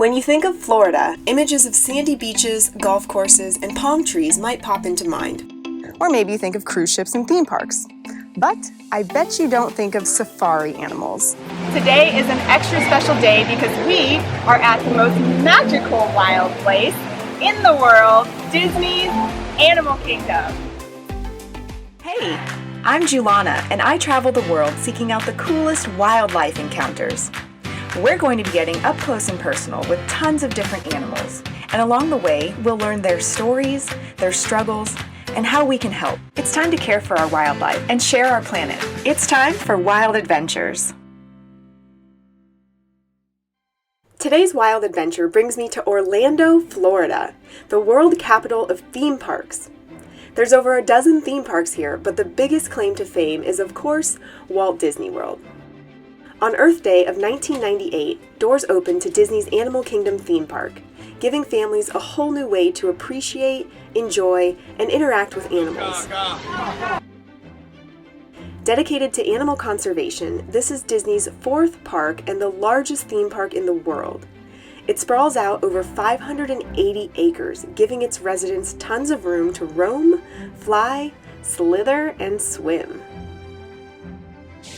When you think of Florida, images of sandy beaches, golf courses, and palm trees might pop into mind. Or maybe you think of cruise ships and theme parks. But I bet you don't think of safari animals. Today is an extra special day because we are at the most magical wild place in the world, Disney's Animal Kingdom. Hey, I'm Julana, and I travel the world seeking out the coolest wildlife encounters. We're going to be getting up close and personal with tons of different animals, and along the way, we'll learn their stories, their struggles, and how we can help. It's time to care for our wildlife and share our planet. It's time for Wild Adventures. Today's wild adventure brings me to Orlando, Florida, the world capital of theme parks. There's over a dozen theme parks here, but the biggest claim to fame is, of course, Walt Disney World. On Earth Day of 1998, doors opened to Disney's Animal Kingdom theme park, giving families a whole new way to appreciate, enjoy, and interact with animals. Dedicated to animal conservation, this is Disney's fourth park and the largest theme park in the world. It sprawls out over 580 acres, giving its residents tons of room to roam, fly, slither, and swim.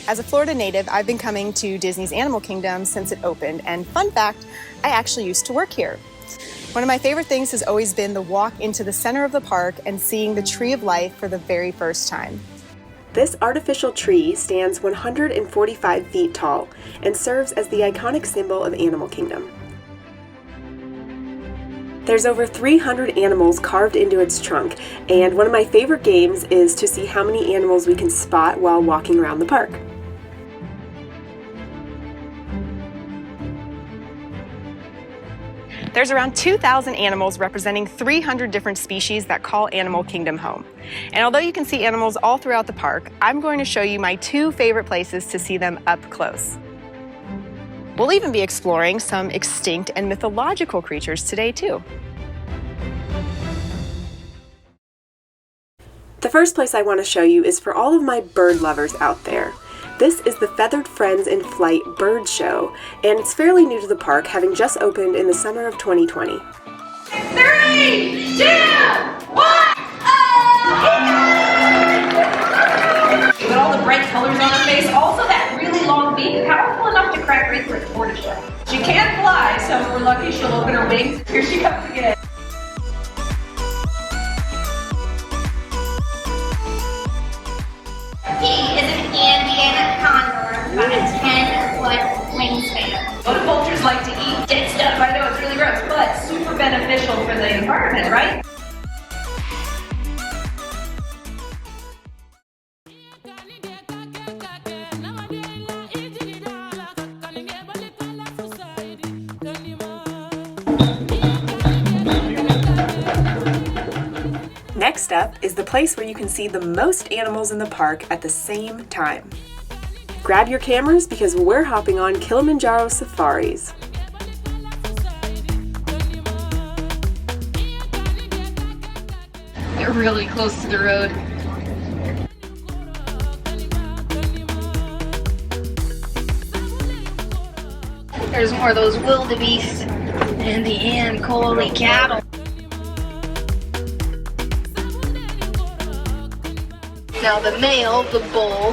As a Florida native, I've been coming to Disney's Animal Kingdom since it opened, and fun fact, I actually used to work here. One of my favorite things has always been the walk into the center of the park and seeing the Tree of Life for the very first time. This artificial tree stands 145 feet tall and serves as the iconic symbol of Animal Kingdom. There's over 300 animals carved into its trunk, and one of my favorite games is to see how many animals we can spot while walking around the park. There's around 2,000 animals representing 300 different species that call Animal Kingdom home. And although you can see animals all throughout the park, I'm going to show you my two favorite places to see them up close. We'll even be exploring some extinct and mythological creatures today, too. The first place I want to show you is for all of my bird lovers out there. This is the Feathered Friends in Flight Bird Show, and it's fairly new to the park, having just opened in the summer of 2020. 3, 2, 1! With all the bright colors on her face, also that really long beak, powerful enough to crack right through a tortoiseshell. She can't fly, so if we're lucky she'll open her wings. Here she comes again. He is an Andean condor, about a 10-foot wingspan. What do vultures like to eat? Dead stuff. I know it's really gross, but super beneficial for the environment, right? Next up is the place where you can see the most animals in the park at the same time. Grab your cameras because we're hopping on Kilimanjaro safaris. You're really close to the road. There's more of those wildebeest and the Ankole cattle. Now the male, the bull,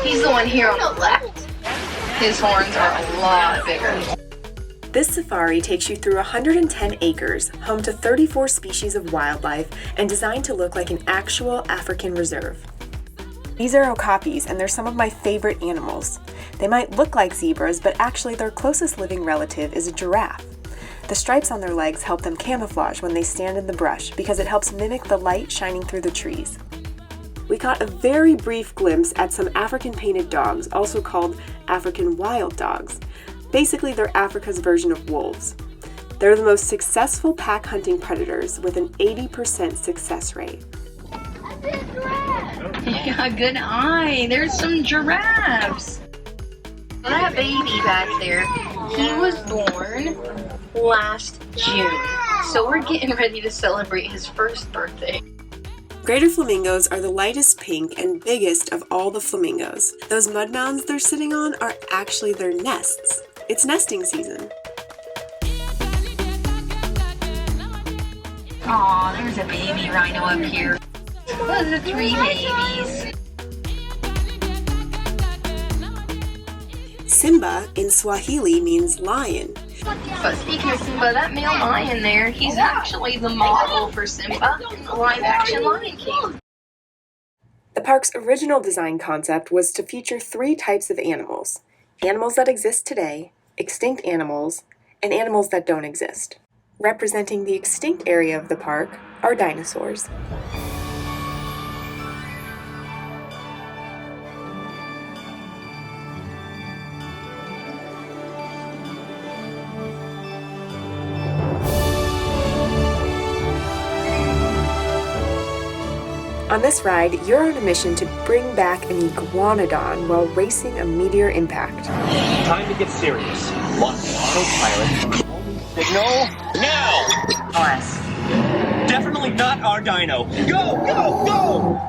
he's the one here on the left. His horns are a lot bigger. This safari takes you through 110 acres, home to 34 species of wildlife, and designed to look like an actual African reserve. These are okapis, and they're some of my favorite animals. They might look like zebras, but actually their closest living relative is a giraffe. The stripes on their legs help them camouflage when they stand in the brush because it helps mimic the light shining through the trees. We caught a very brief glimpse at some African painted dogs, also called African wild dogs. Basically, they're Africa's version of wolves. They're the most successful pack hunting predators with an 80% success rate. Yeah, good eye. There's some giraffes. That baby back there, he was born last June. So we're getting ready to celebrate his first birthday. Greater flamingos are the lightest pink and biggest of all the flamingos. Those mud mounds they're sitting on are actually their nests. It's nesting season. Aw, there's a baby rhino up here. Those are 3 babies. Simba in Swahili means lion. But speaking of Simba, that male lion there, he's actually the model for Simba in the live-action Lion King. The park's original design concept was to feature 3 types of animals: animals that exist today, extinct animals, and animals that don't exist. Representing the extinct area of the park are dinosaurs. On this ride, you're on a mission to bring back an iguanodon while racing a meteor impact. Time to get serious. Launch autopilot. Signal now! Us. Definitely not our dino. Go, go, go!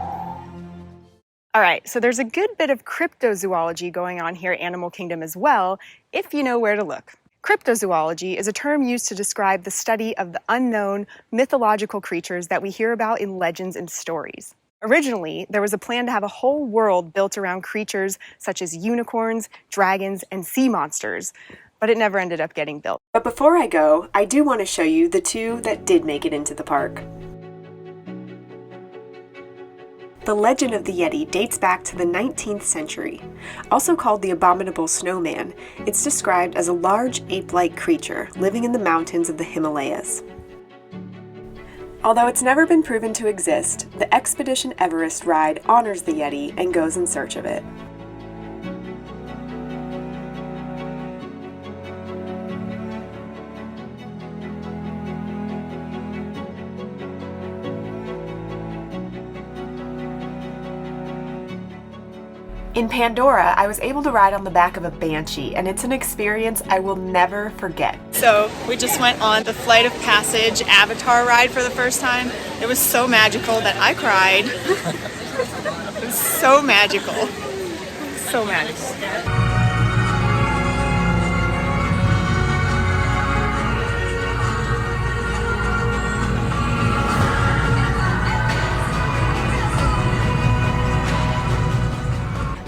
All right, so there's a good bit of cryptozoology going on here at Animal Kingdom as well, if you know where to look. Cryptozoology is a term used to describe the study of the unknown mythological creatures that we hear about in legends and stories. Originally, there was a plan to have a whole world built around creatures such as unicorns, dragons, and sea monsters, but it never ended up getting built. But before I go, I do want to show you the 2 that did make it into the park. The legend of the Yeti dates back to the 19th century. Also called the Abominable Snowman, it's described as a large ape-like creature living in the mountains of the Himalayas. Although it's never been proven to exist, the Expedition Everest ride honors the Yeti and goes in search of it. In Pandora, I was able to ride on the back of a Banshee, and it's an experience I will never forget. So we just went on the Flight of Passage Avatar ride for the first time. It was so magical that I cried. It was so magical. So magical.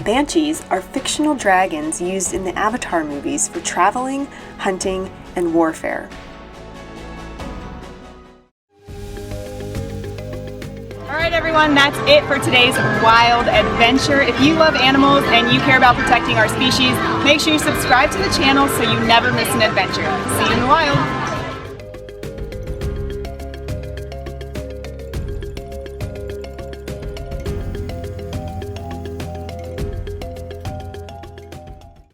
Banshees are fictional dragons used in the Avatar movies for traveling, hunting, and warfare. All right, everyone, that's it for today's wild adventure. If you love animals and you care about protecting our species, make sure you subscribe to the channel so you never miss an adventure. See you in the wild.